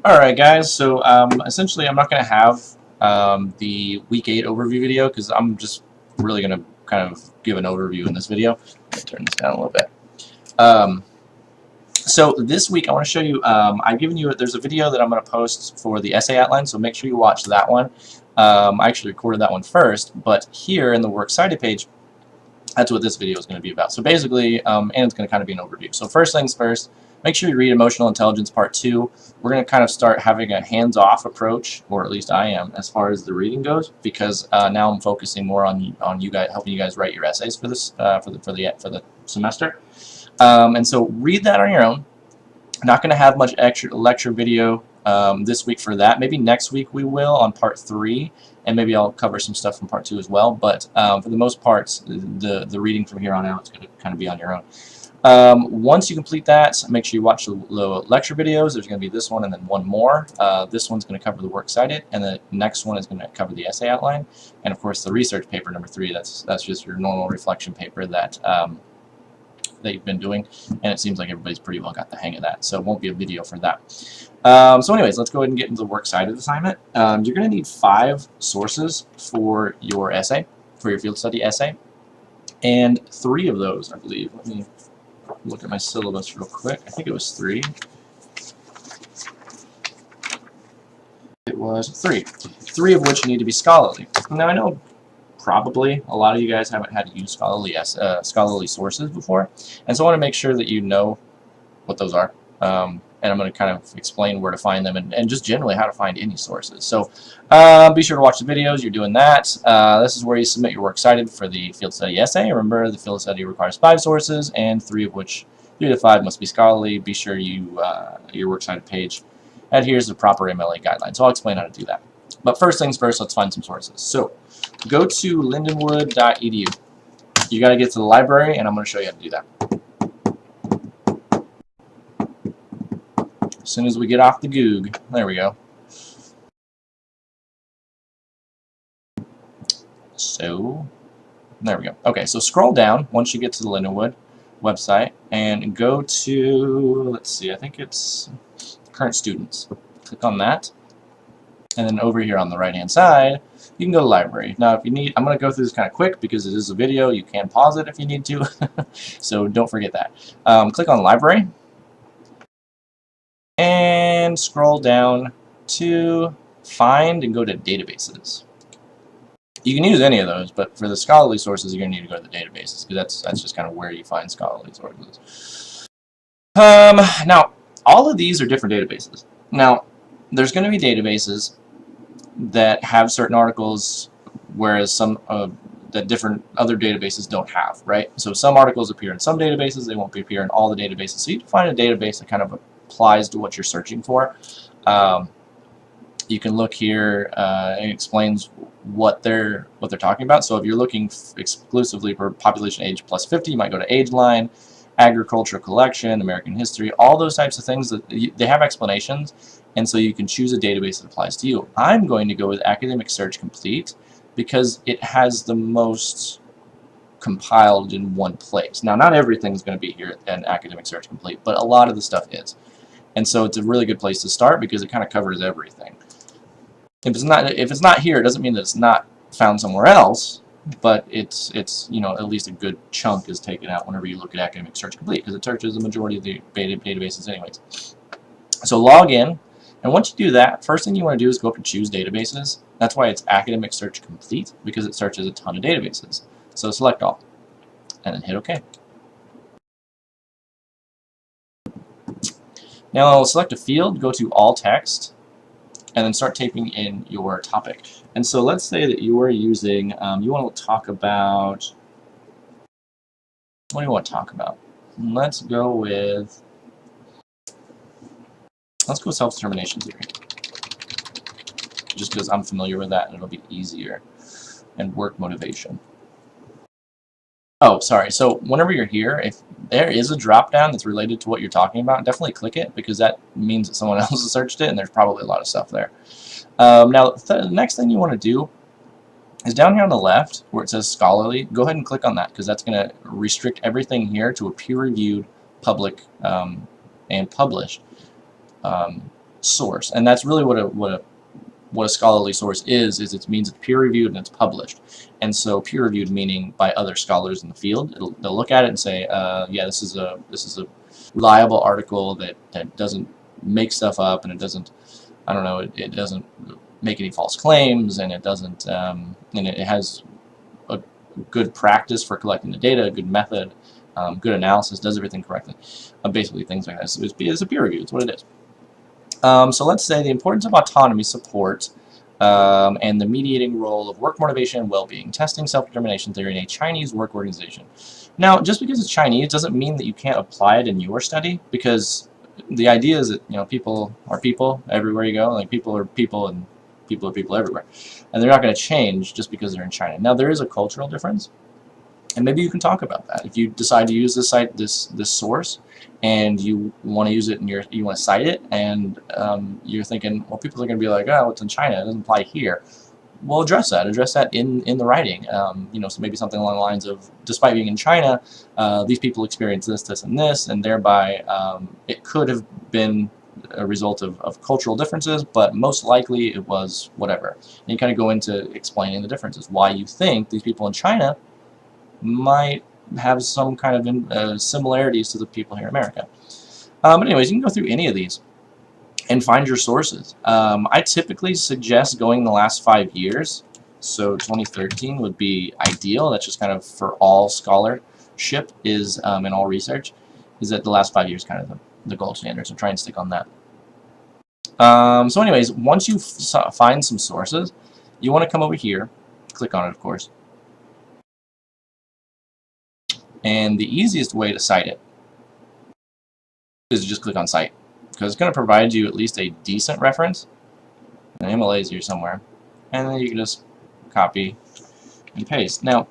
Alright guys, so essentially I'm not going to have the week 8 overview video because I'm just really going to kind of give an overview in this video. I'll turn this down a little bit. So this week I want to show you, I've given you, there's a video that I'm going to post for the essay outline, so make sure you watch that one. I actually recorded that one first, but here in the Works Cited page, that's what this video is going to be about. So basically, and it's going to kind of be an overview. So first things first, make sure you read Emotional Intelligence Part 2. We're going to kind of start having a hands-off approach, or at least I am, as far as the reading goes, because now I'm focusing more on you guys, helping you guys write your essays for this for the semester. And so read that on your own. Not going to have much extra lecture video this week for that. Maybe next week we will on Part 3, and maybe I'll cover some stuff from Part 2 as well. But for the most part, the reading from here on out is going to kind of be on your own. Once you complete that, make sure you watch the lecture videos. There's going to be this one and then one more. This one's going to cover the Works Cited, and the next one is going to cover the essay outline, and of course the research paper number 3. That's just your normal reflection paper that you've been doing, and it seems like everybody's pretty well got the hang of that, so it won't be a video for that. So anyways, let's go ahead and get into the Works Cited assignment. You're going to need 5 sources for your essay, for your field study essay, and 3 of those, I believe. Let me look at my syllabus real quick. I think it was 3. It was 3. 3 of which need to be scholarly. Now I know probably a lot of you guys haven't had to use scholarly sources before, and so I want to make sure that you know what those are, and I'm going to kind of explain where to find them and just generally how to find any sources. So be sure to watch the videos. You're doing that. This is where you submit your Works Cited for the field study essay. Remember, the field study requires 5 sources, and 3 to 5 must be scholarly. Be sure your Works Cited page adheres to the proper MLA guidelines. So I'll explain how to do that. But first things first, let's find some sources. So go to lindenwood.edu. You got to get to the library, and I'm going to show you how to do that. As soon as we get off the Goog, there we go. So, there we go. Okay, so scroll down once you get to the Lindenwood website and go to, let's see, I think it's current students. Click on that. And then over here on the right-hand side, you can go to library. Now, if you need, I'm going to go through this kind of quick because it is a video. You can pause it if you need to, so don't forget that. Click on library and scroll down to find and go to databases. You can use any of those, but for the scholarly sources, you're going to need to go to the databases because that's just kind of where you find scholarly sources. Now, all of these are different databases. Now, there's going to be databases that have certain articles, whereas some that different other databases don't have, right? So some articles appear in some databases, they won't appear in all the databases. So you can find a database that kind of applies to what you're searching for. You can look here, it explains what they're talking about. So if you're looking exclusively for population age plus 50, you might go to AgeLine, agricultural collection, American history, all those types of things. That they have explanations, and so you can choose a database that applies to you. I'm going to go with Academic Search Complete because it has the most compiled in one place. Now, not everything's going to be here in Academic Search Complete, but a lot of the stuff is. And so it's a really good place to start because it kind of covers everything. If it's not here, it doesn't mean that it's not found somewhere else, but it's you know, at least a good chunk is taken out whenever you look at Academic Search Complete because it searches the majority of the databases anyways. So log in, and once you do that, first thing you want to do is go up to Choose Databases. That's why it's Academic Search Complete, because it searches a ton of databases. So select all, and then hit OK. Now select a field, go to All Text, and then start typing in your topic. And so let's say that you are using, you want to talk about, what do you want to talk about? Let's go self-determination theory. Just because I'm familiar with that and it'll be easier. And work motivation. Oh, sorry. So whenever you're here, if there is a drop-down that's related to what you're talking about, definitely click it because that means that someone else has searched it and there's probably a lot of stuff there. Now, the next thing you want to do is down here on the left where it says scholarly, go ahead and click on that because that's going to restrict everything here to a peer-reviewed, public, and published source, and that's really what a scholarly source is it means it's peer-reviewed and it's published. And so peer-reviewed meaning by other scholars in the field. They'll look at it and say, yeah, this is a reliable article that doesn't make stuff up, and it doesn't, I don't know, it doesn't make any false claims, and it doesn't, and it has a good practice for collecting the data, a good method, good analysis, does everything correctly. Basically things like that. So it's a peer review, it's what it is. So let's say the importance of autonomy support and the mediating role of work motivation and well-being, testing self-determination theory in a Chinese work organization. Now, just because it's Chinese doesn't mean that you can't apply it in your study, because the idea is that, you know, people are people everywhere you go. Like, people are people, and people are people everywhere, and they're not going to change just because they're in China. Now, there is a cultural difference, and maybe you can talk about that. If you decide to use this site, this source, and you want to use it, and you want to cite it, and you're thinking, well, people are going to be like, oh, it's in China, it doesn't apply here. Well, address that in the writing. You know, so maybe something along the lines of, despite being in China, these people experience this, and this, and thereby it could have been a result of cultural differences, but most likely it was whatever. And you kind of go into explaining the differences, why you think these people in China might have some kind of similarities to the people here in America. But anyways, you can go through any of these and find your sources. I typically suggest going the last 5 years, so 2013 would be ideal. That's just kind of for all scholarship is in all research, is that the last 5 years kind of the gold standard, so try and stick on that. So anyways, once you find some sources, you want to come over here, click on it, of course, and the easiest way to cite it is to just click on Cite, because it's going to provide you at least a decent reference. The MLA is here somewhere, and then you can just copy and paste. Now,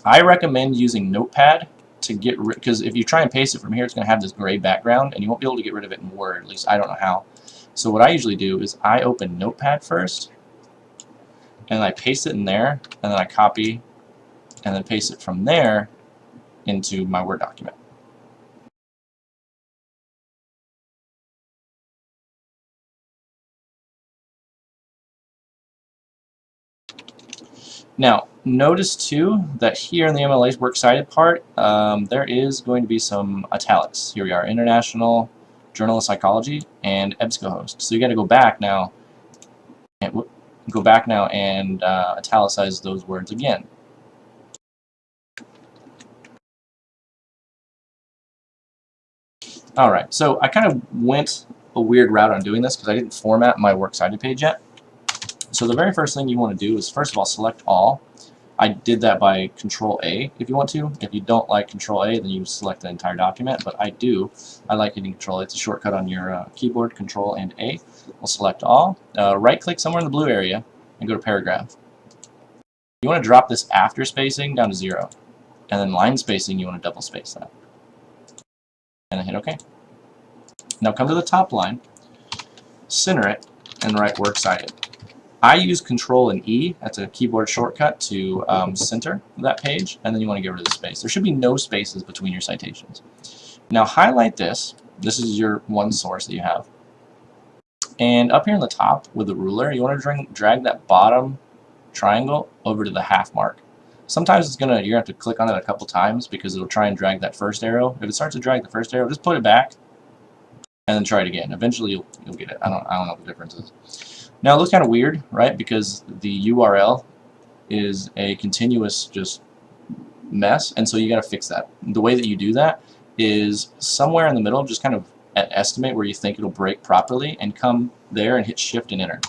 I recommend using Notepad to get rid, because if you try and paste it from here, it's going to have this gray background, and you won't be able to get rid of it in Word. At least I don't know how. So what I usually do is I open Notepad first, and I paste it in there, and then I copy, and then paste it from there into my Word document. Now, notice too that here in the MLA's works cited part, there is going to be some italics. Here we are, International Journal of Psychology and EBSCOhost. So you got to go back now and italicize those words again. All right, so I kind of went a weird route on doing this because I didn't format my works cited page yet. So the very first thing you want to do is, first of all, select all. I did that by Control-A if you want to. If you don't like Control-A, then you select the entire document, but I do. I like hitting Control-A. It's a shortcut on your keyboard, Control and A. We'll select all. Right-click somewhere in the blue area and go to Paragraph. You want to drop this after spacing down to 0. And then line spacing, you want to double space that. And then hit OK. Now come to the top line, center it, and write Works Cited. I use Control and E, that's a keyboard shortcut to center that page, and then you want to get rid of the space. There should be no spaces between your citations. Now highlight this. This is your one source that you have. And up here in the top with the ruler, you want to drag that bottom triangle over to the half mark. Sometimes you're going to have to click on it a couple times because it'll try and drag that first arrow. If it starts to drag the first arrow, just put it back and then try it again. Eventually you'll get it. I don't know what the difference is. Now it looks kind of weird, right? Because the URL is a continuous just mess, and so you got to fix that. The way that you do that is somewhere in the middle, just kind of estimate where you think it'll break properly, and come there and hit Shift and Enter,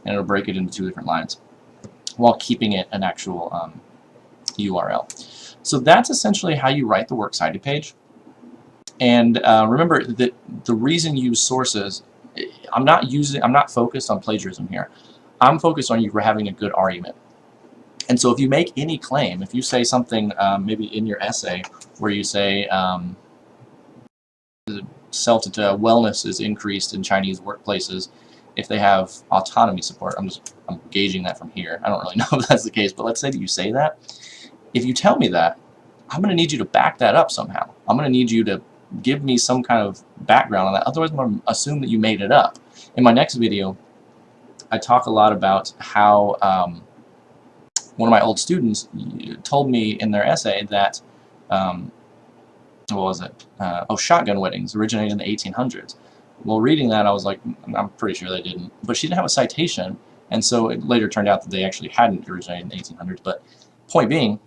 and it'll break it into 2 different lines while keeping it an actual URL. So that's essentially how you write the works cited page. And remember that the reason you use sources, I'm not focused on plagiarism here. I'm focused on you having a good argument. And so if you make any claim, if you say something maybe in your essay where you say wellness is increased in Chinese workplaces if they have autonomy support. I'm gauging that from here. I don't really know if that's the case, but let's say that you say that. If you tell me that, I'm going to need you to back that up somehow. I'm going to need you to give me some kind of background on that. Otherwise, I'm going to assume that you made it up. In my next video, I talk a lot about how one of my old students told me in their essay that, what was it? Shotgun weddings originated in the 1800s. Well, reading that, I was like, I'm pretty sure they didn't. But she didn't have a citation, and so it later turned out that they actually hadn't originated in the 1800s. But point being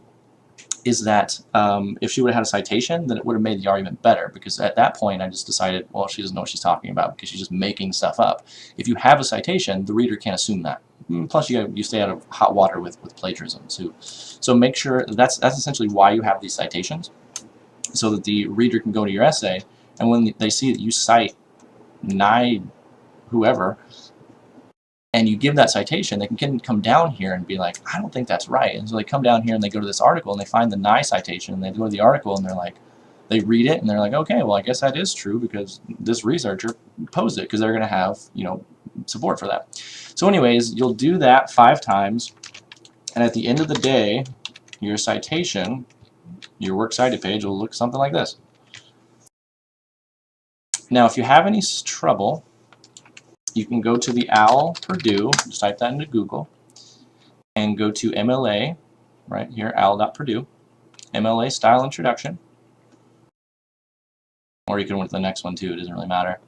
is that if she would have had a citation, then it would have made the argument better, because at that point I just decided, well, she doesn't know what she's talking about because she's just making stuff up. If you have a citation, the reader can't assume that. Plus, you stay out of hot water with plagiarism too. So make sure that's essentially why you have these citations, so that the reader can go to your essay, and when they see that you cite whoever, and you give that citation, they can come down here and be like, I don't think that's right. And so they come down here and they go to this article and they find the Nye citation, and they go to the article and they're like, they read it and they're like, okay, well, I guess that is true because this researcher posed it, because they're going to have, support for that. So anyways, you'll do that 5 times, and at the end of the day, your citation, your works cited page will look something like this. Now, if you have any trouble, you can go to the OWL Purdue, just type that into Google, and go to MLA, right here, owl.purdue, MLA Style Introduction, or you can went to the next one too, it doesn't really matter.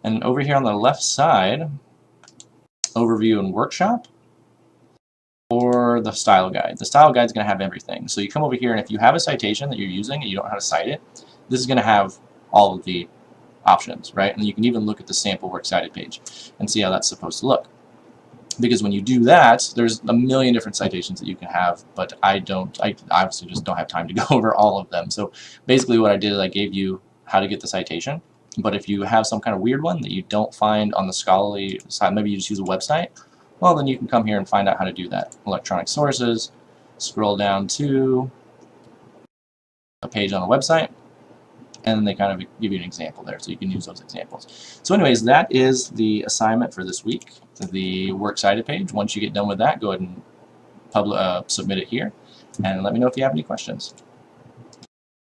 And over here on the left side, Overview and Workshop, or the Style Guide. The Style Guide is going to have everything. So you come over here, and if you have a citation that you're using and you don't know how to cite it, this is going to have all of the options, right? And you can even look at the sample works cited page and see how that's supposed to look. Because when you do that, there's a million different citations that you can have, but I obviously just don't have time to go over all of them. So basically what I did is I gave you how to get the citation, but if you have some kind of weird one that you don't find on the scholarly side, maybe you just use a website, well, then you can come here and find out how to do that. Electronic sources, scroll down to a page on a website, and they kind of give you an example there, so you can use those examples. So anyways, that is the assignment for this week, the works cited page. Once you get done with that, go ahead and submit it here, and let me know if you have any questions.